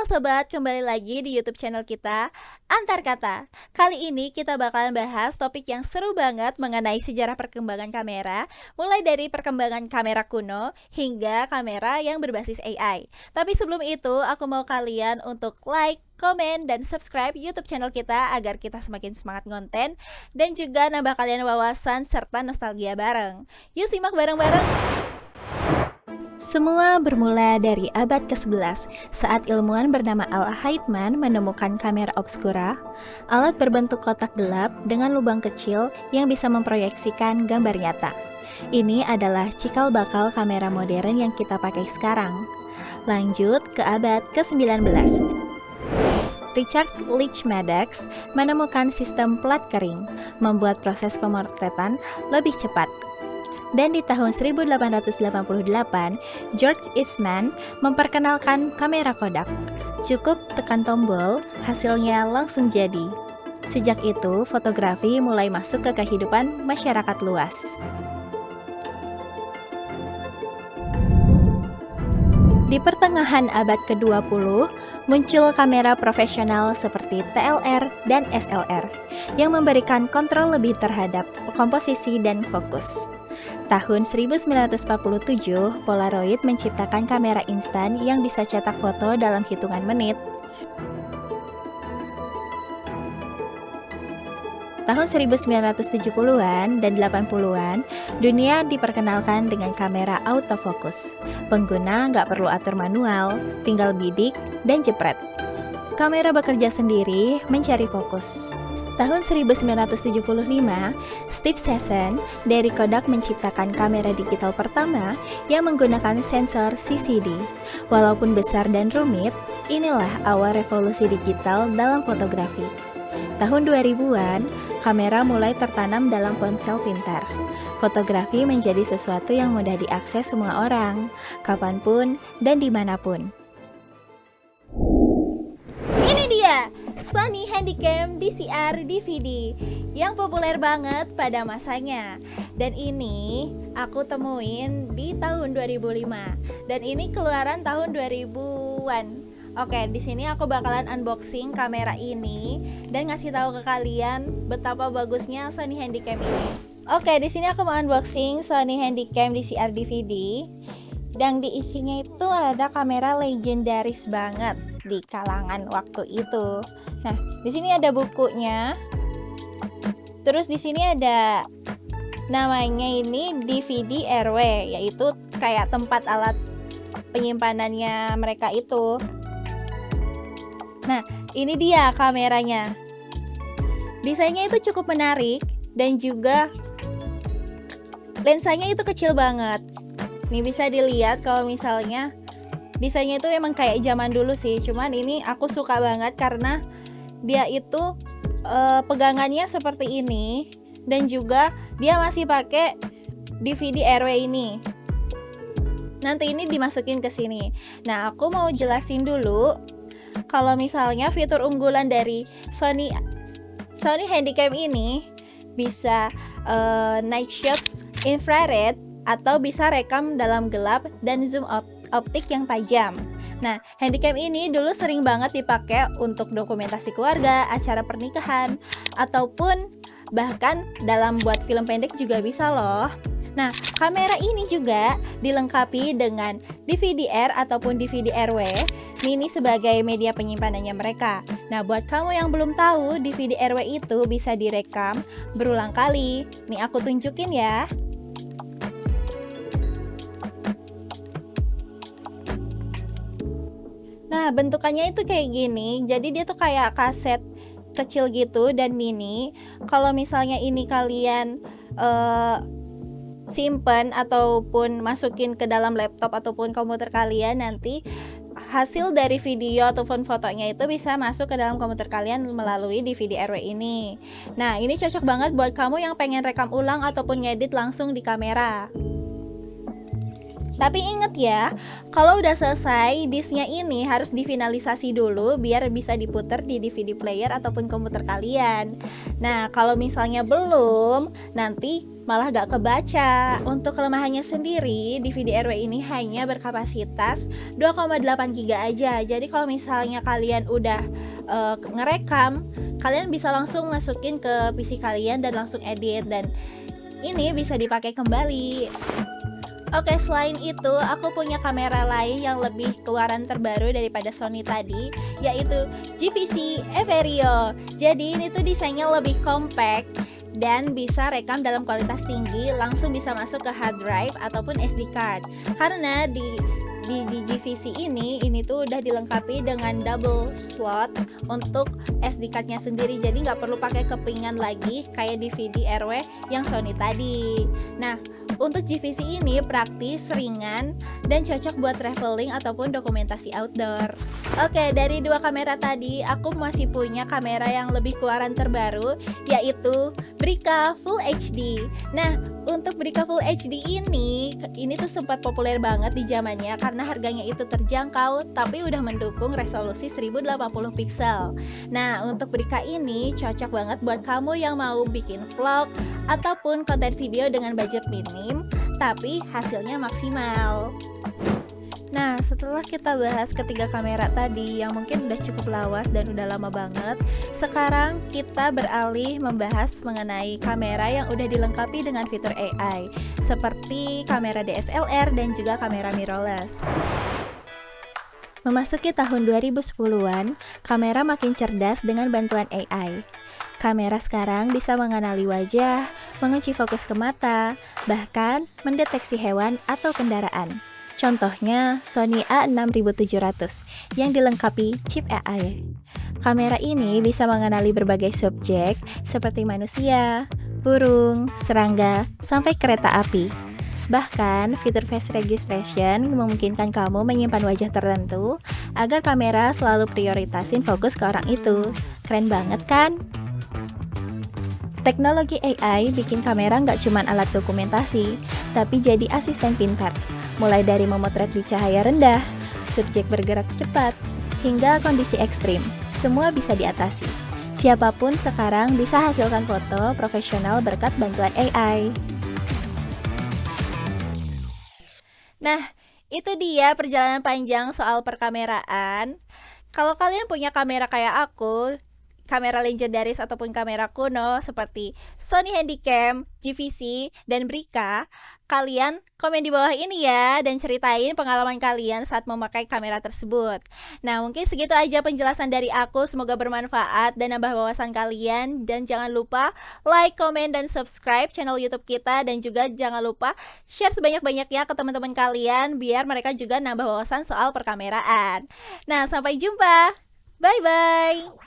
sobat, kembali lagi di YouTube channel kita, Antar Kata. Kali ini kita bakalan bahas topik yang seru banget mengenai sejarah perkembangan kamera, mulai dari perkembangan kamera kuno hingga kamera yang berbasis AI. Tapi sebelum itu, aku mau kalian untuk like, komen, dan subscribe YouTube channel kita agar kita semakin semangat ngonten dan juga nambah kalian wawasan serta nostalgia bareng. Yuk simak bareng-bareng. Semua bermula dari abad ke-11 saat ilmuwan bernama Al Haithman menemukan kamera obscura, alat berbentuk kotak gelap dengan lubang kecil yang bisa memproyeksikan gambar nyata. Ini adalah cikal bakal kamera modern yang kita pakai sekarang. Lanjut ke abad ke-19. Richard Leach Maddox menemukan sistem plat kering, membuat proses pemotretan lebih cepat. Dan di tahun 1888, George Eastman memperkenalkan kamera Kodak. Cukup tekan tombol, hasilnya langsung jadi. Sejak itu, fotografi mulai masuk ke kehidupan masyarakat luas. Di pertengahan abad ke-20, muncul kamera profesional seperti TLR dan SLR yang memberikan kontrol lebih terhadap komposisi dan fokus. Tahun 1947, Polaroid menciptakan kamera instan yang bisa cetak foto dalam hitungan menit. Tahun 1970-an dan 80-an, dunia diperkenalkan dengan kamera autofocus. Pengguna nggak perlu atur manual, tinggal bidik dan jepret. Kamera bekerja sendiri mencari fokus. Tahun 1975, Steve Sesson dari Kodak menciptakan kamera digital pertama yang menggunakan sensor CCD. Walaupun besar dan rumit, inilah awal revolusi digital dalam fotografi. Tahun 2000-an, kamera mulai tertanam dalam ponsel pintar. Fotografi menjadi sesuatu yang mudah diakses semua orang, kapanpun dan dimanapun. Ini dia, Sony Handycam DCR DVD yang populer banget pada masanya. Dan ini aku temuin di tahun 2005 dan ini keluaran tahun 2000-an. Oke, di sini aku bakalan unboxing kamera ini dan ngasih tahu ke kalian betapa bagusnya Sony Handycam ini. Oke, di sini aku mau unboxing Sony Handycam DCR DVD. Dan di isinya itu ada kamera legendaris banget di kalangan waktu itu. Nah, di sini ada bukunya. Terus di sini ada namanya ini DVD RW, yaitu kayak tempat alat penyimpanannya mereka itu. Nah, ini dia kameranya. Desainnya itu cukup menarik dan juga lensanya itu kecil banget. Nih bisa dilihat kalau misalnya desainnya itu emang kayak zaman dulu sih. Cuman ini aku suka banget karena dia itu pegangannya seperti ini dan juga dia masih pakai DVD RW ini. Nanti ini dimasukin ke sini. Nah, aku mau jelasin dulu kalau misalnya fitur unggulan dari Sony Handycam ini bisa night shot infrared atau bisa rekam dalam gelap dan zoom optik yang tajam. Nah, Handycam ini dulu sering banget dipakai untuk dokumentasi keluarga, acara pernikahan, ataupun bahkan dalam buat film pendek juga bisa loh. Nah, kamera ini juga dilengkapi dengan DVD-R ataupun DVD-RW mini sebagai media penyimpanannya mereka. Nah, buat kamu yang belum tahu, DVD-RW itu bisa direkam berulang kali. Nih aku tunjukin ya. Nah, bentukannya itu kayak gini. Jadi dia tuh kayak kaset kecil gitu dan mini. Kalau misalnya ini kalian simpen ataupun masukin ke dalam laptop ataupun komputer kalian, nanti hasil dari video ataupun fotonya itu bisa masuk ke dalam komputer kalian melalui DVD RW ini. Nah, ini cocok banget buat kamu yang pengen rekam ulang ataupun ngedit langsung di kamera. Tapi inget ya, kalau udah selesai disknya ini harus difinalisasi dulu biar bisa diputar di DVD player ataupun komputer kalian. Nah, kalau misalnya belum, nanti malah gak kebaca. Untuk kelemahannya sendiri, DVD RW ini hanya berkapasitas 2,8 GB aja. Jadi kalau misalnya kalian udah ngerekam, kalian bisa langsung masukin ke PC kalian dan langsung edit, dan ini bisa dipakai kembali. Oke, selain itu aku punya kamera lain yang lebih keluaran terbaru daripada Sony tadi, yaitu GVC Everio. Jadi ini tuh desainnya lebih compact dan bisa rekam dalam kualitas tinggi, langsung bisa masuk ke hard drive ataupun SD card. Karena di GVC ini tuh udah dilengkapi dengan double slot untuk SD cardnya sendiri, jadi nggak perlu pakai kepingan lagi kayak DVD RW yang Sony tadi. Nah, untuk GVC ini praktis, ringan, dan cocok buat traveling ataupun dokumentasi outdoor. Oke, dari dua kamera tadi, aku masih punya kamera yang lebih keluaran terbaru, yaitu Brica Full HD. Nah, untuk Brica Full HD ini tuh sempat populer banget di zamannya karena harganya itu terjangkau, tapi udah mendukung resolusi 1080 pixel. Nah, untuk Brica ini cocok banget buat kamu yang mau bikin vlog ataupun konten video dengan budget minim, tapi hasilnya maksimal. Nah, setelah kita bahas ketiga kamera tadi yang mungkin udah cukup lawas dan udah lama banget, sekarang kita beralih membahas mengenai kamera yang udah dilengkapi dengan fitur AI, seperti kamera DSLR dan juga kamera mirrorless. Memasuki tahun 2010-an, kamera makin cerdas dengan bantuan AI. Kamera sekarang bisa mengenali wajah, mengunci fokus ke mata, bahkan mendeteksi hewan atau kendaraan. Contohnya Sony A6700 yang dilengkapi chip AI. Kamera ini bisa mengenali berbagai subjek seperti manusia, burung, serangga, sampai kereta api. Bahkan, fitur face registration memungkinkan kamu menyimpan wajah tertentu agar kamera selalu prioritasin fokus ke orang itu. Keren banget kan? Teknologi AI bikin kamera nggak cuma alat dokumentasi, tapi jadi asisten pintar. Mulai dari memotret di cahaya rendah, subjek bergerak cepat, hingga kondisi ekstrim, semua bisa diatasi. Siapapun sekarang bisa hasilkan foto profesional berkat bantuan AI. Nah, itu dia perjalanan panjang soal perkameraan. Kalau kalian punya kamera kayak aku, kamera legendaris ataupun kamera kuno seperti Sony Handycam, GVC, dan Brica, kalian komen di bawah ini ya dan ceritain pengalaman kalian saat memakai kamera tersebut. Nah, mungkin segitu aja penjelasan dari aku, semoga bermanfaat dan nambah wawasan kalian, dan jangan lupa like, komen, dan subscribe channel YouTube kita, dan juga jangan lupa share sebanyak-banyaknya ke teman-teman kalian biar mereka juga nambah wawasan soal perkameraan. Nah, sampai jumpa. Bye-bye.